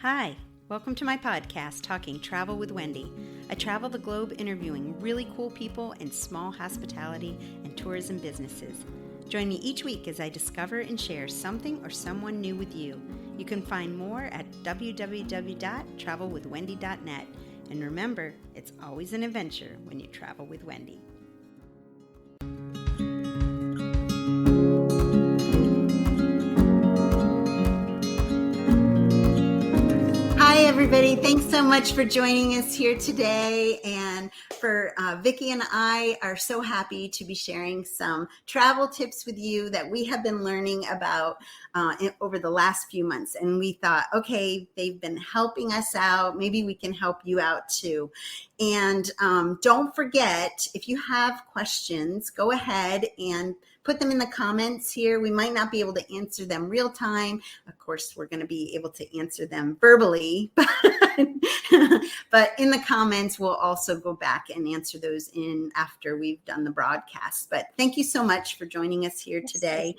Hi, welcome to my podcast, Talking Travel with Wendy. I travel the globe interviewing really cool people in small hospitality and tourism businesses. Join me each week as I discover and share something or someone new with you. You can find more at www.travelwithwendy.net. And remember, it's always an adventure when you travel with Wendy. Hi, everybody. Thanks so much for joining us here today. And for Vicky and I are so happy to be sharing some travel tips with you that we have been learning about over the last few months. And we thought, okay, they've been helping us out. Maybe we can help you out too. And don't forget, if you have questions, go ahead and put them in the comments here. We might not be able to answer them real time. Of course, we're going to be able to answer them verbally, but in the comments, we'll also go back and answer those in after we've done the broadcast. But thank you so much for joining us here today.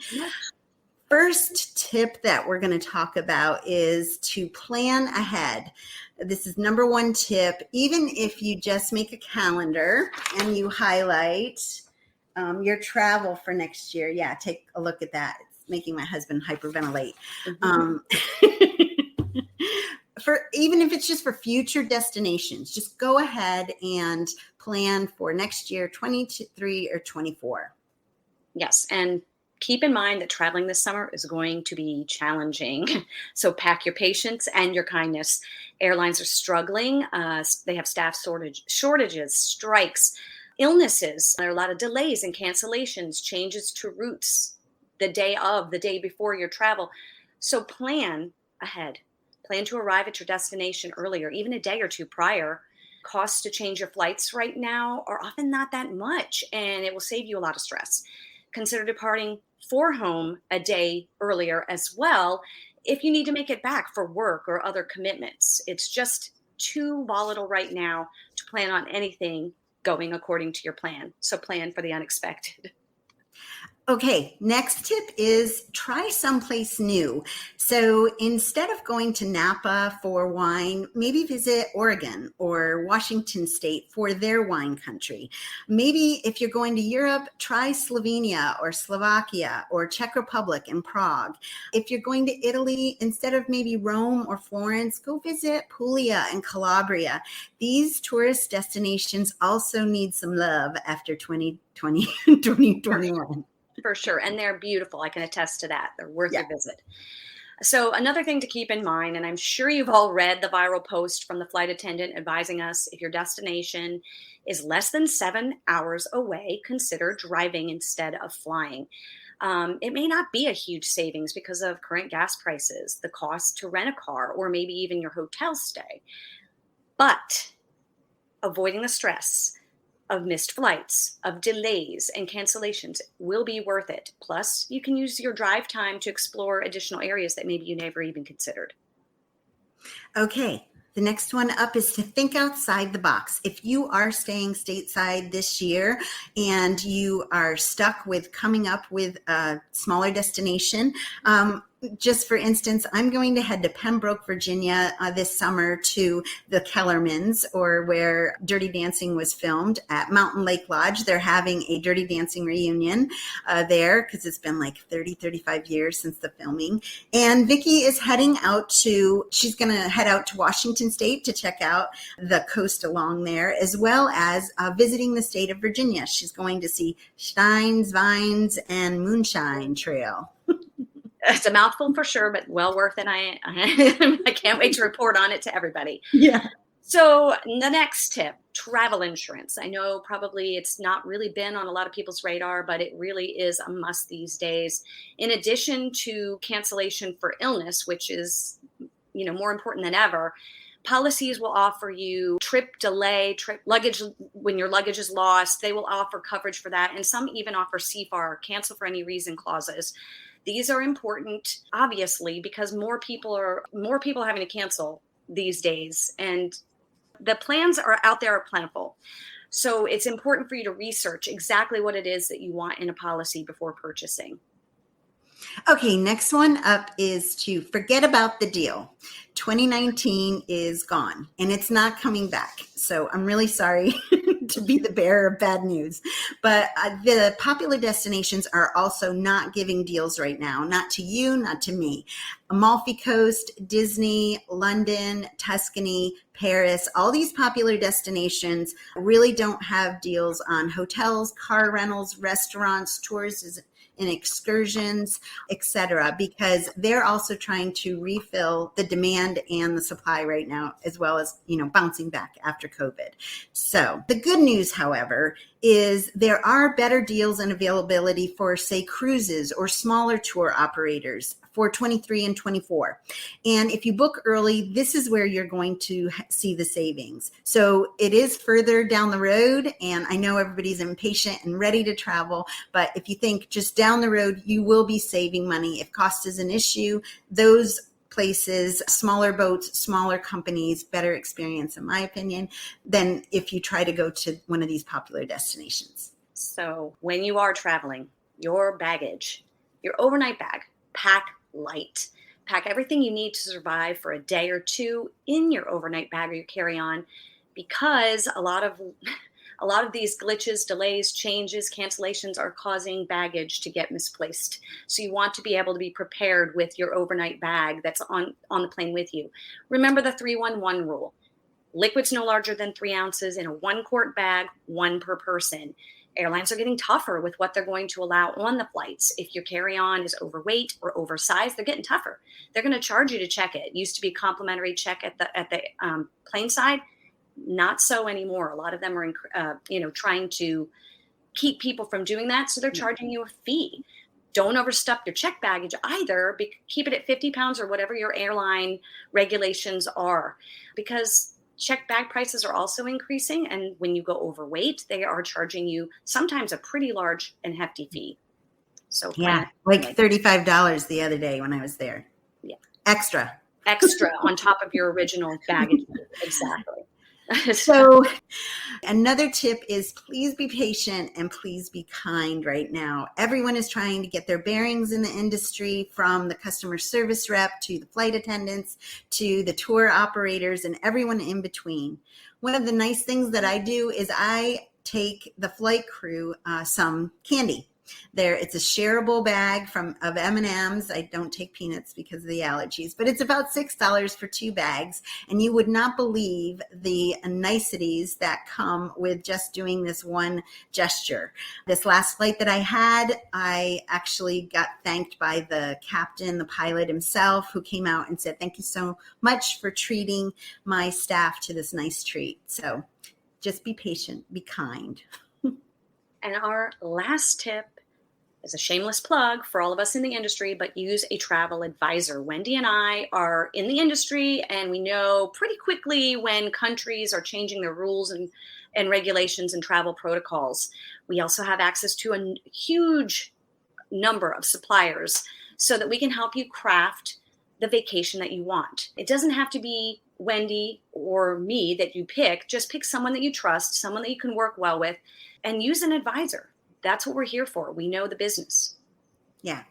First tip that we're going to talk about is to plan ahead. This is number one tip. Even if you just make a calendar and you highlight your travel for next year. Yeah, take a look at that. It's making my husband hyperventilate. For even if it's just for future destinations, just go ahead and plan for next year, 23 or 24. Yes, and keep in mind that traveling this summer is going to be challenging. So pack your patience and your kindness. Airlines are struggling. They have staff shortages, strikes, illnesses. There are a lot of delays and cancellations, changes to routes the day before your travel. So plan ahead. Plan to arrive at your destination earlier, even a day or two prior. Costs to change your flights right now are often not that much, and it will save you a lot of stress. Consider departing for home a day earlier as well if you need to make it back for work or other commitments. It's just too volatile right now to plan on anything going according to your plan. So plan for the unexpected. Okay, next tip is try someplace new. So instead of going to Napa for wine, maybe visit Oregon or Washington State for their wine country. Maybe if you're going to Europe, try Slovenia or Slovakia or Czech Republic and Prague. If you're going to Italy, instead of maybe Rome or Florence, go visit Puglia and Calabria. These tourist destinations also need some love after 2021. For sure. And they're beautiful. I can attest to that. They're worth your visit. So another thing to keep in mind, and I'm sure you've all read the viral post from the flight attendant advising us if your destination is less than 7 hours away, consider driving instead of flying. It may not be a huge savings because of current gas prices, the cost to rent a car, or maybe even your hotel stay. But avoiding the stress of missed flights, of delays and cancellations will be worth it. Plus, you can use your drive time to explore additional areas that maybe you never even considered. Okay, the next one up is to think outside the box. If you are staying stateside this year and you are stuck with coming up with a smaller destination, just for instance, I'm going to head to Pembroke, Virginia this summer to the Kellermans, or where Dirty Dancing was filmed at Mountain Lake Lodge. They're having a Dirty Dancing reunion there because it's been like 35 years since the filming. And Vicky is she's going to head out to Washington State to check out the coast along there, as well as visiting the state of Virginia. She's going to see Steins, Vines, and Moonshine Trail. It's a mouthful for sure, but well worth it. I can't wait to report on it to everybody. Yeah. So the next tip, travel insurance. I know probably it's not really been on a lot of people's radar, but it really is a must these days. In addition to cancellation for illness, which is, more important than ever, policies will offer you trip delay, trip luggage when your luggage is lost. They will offer coverage for that. And some even offer CFAR, cancel for any reason clauses. These are important, obviously, because more people are having to cancel these days, and the plans are out there are plentiful. So it's important for you to research exactly what it is that you want in a policy before purchasing. Okay, next one up is to forget about the deal. 2019 is gone and it's not coming back. So I'm really sorry to be the bearer of bad news. But the popular destinations are also not giving deals right now, not to you, not to me. Amalfi Coast, Disney, London, Tuscany, Paris, all these popular destinations really don't have deals on hotels, car rentals, restaurants, tours and excursions, etc., because they're also trying to refill the demand and the supply right now, as well as, bouncing back after COVID. So the good news, however, is there are better deals and availability for, say, cruises or smaller tour operators for 23 and 24. And if you book early, this is where you're going to see the savings. So it is further down the road, and I know everybody's impatient and ready to travel, but if you think just down the road, you will be saving money. If cost is an issue, those places, smaller boats, smaller companies, better experience, in my opinion, than if you try to go to one of these popular destinations. So when you are traveling, your baggage, your overnight bag, pack light. Pack everything you need to survive for a day or two in your overnight bag or your carry-on, because a lot of these glitches, delays, changes, cancellations are causing baggage to get misplaced. So you want to be able to be prepared with your overnight bag that's on the plane with you. Remember the 3-1-1 rule. Liquids no larger than 3 ounces in a 1-quart bag, 1 per person. Airlines are getting tougher with what they're going to allow on the flights. If your carry-on is overweight or oversized, they're getting tougher. They're going to charge you to check it. It used to be a complimentary check at the plane side. Not so anymore. A lot of them are, trying to keep people from doing that. So they're charging you a fee. Don't overstuff your check baggage either. Keep it at 50 pounds or whatever your airline regulations are, because check bag prices are also increasing. And when you go overweight, they are charging you sometimes a pretty large and hefty fee. So yeah, like $35 the other day when I was there. Yeah. Extra on top of your original baggage. Exactly. So another tip is please be patient and please be kind right now. Everyone is trying to get their bearings in the industry, from the customer service rep to the flight attendants to the tour operators and everyone in between. One of the nice things that I do is I take the flight crew some candy. It's a shareable bag of M&Ms. I don't take peanuts because of the allergies, but it's about $6 for 2 bags. And you would not believe the niceties that come with just doing this one gesture. This last flight that I had, I actually got thanked by the captain, the pilot himself, who came out and said, "Thank you so much for treating my staff to this nice treat." So just be patient, be kind. And our last tip is a shameless plug for all of us in the industry, but use a travel advisor. Wendy and I are in the industry, and we know pretty quickly when countries are changing their rules and regulations and travel protocols. We also have access to a huge number of suppliers so that we can help you craft the vacation that you want. It doesn't have to be Wendy or me that you pick. Just pick someone that you trust, someone that you can work well with, and use an advisor. That's what we're here for. We know the business. Yeah.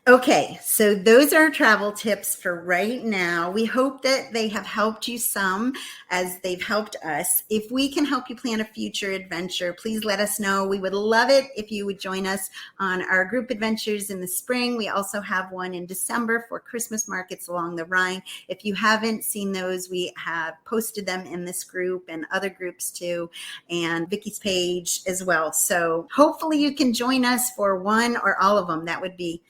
Okay, so those are travel tips for right now. We hope that they have helped you some as they've helped us. If we can help you plan a future adventure, please let us know. We would love it if you would join us on our group adventures in the spring. We also have one in December for Christmas markets along the Rhine. If you haven't seen those, we have posted them in this group and other groups too, and Vicky's page as well. So hopefully you can join us for one or all of them. That would be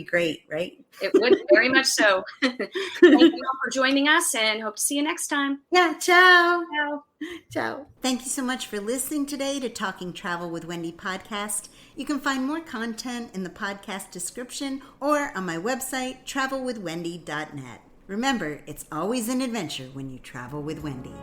great, right? It would, very much so. Thank you all for joining us, and hope to see you next time. Yeah, ciao. Ciao. Ciao. Thank you so much for listening today to Talking Travel with Wendy podcast. You can find more content in the podcast description or on my website, travelwithwendy.net. Remember, it's always an adventure when you travel with Wendy.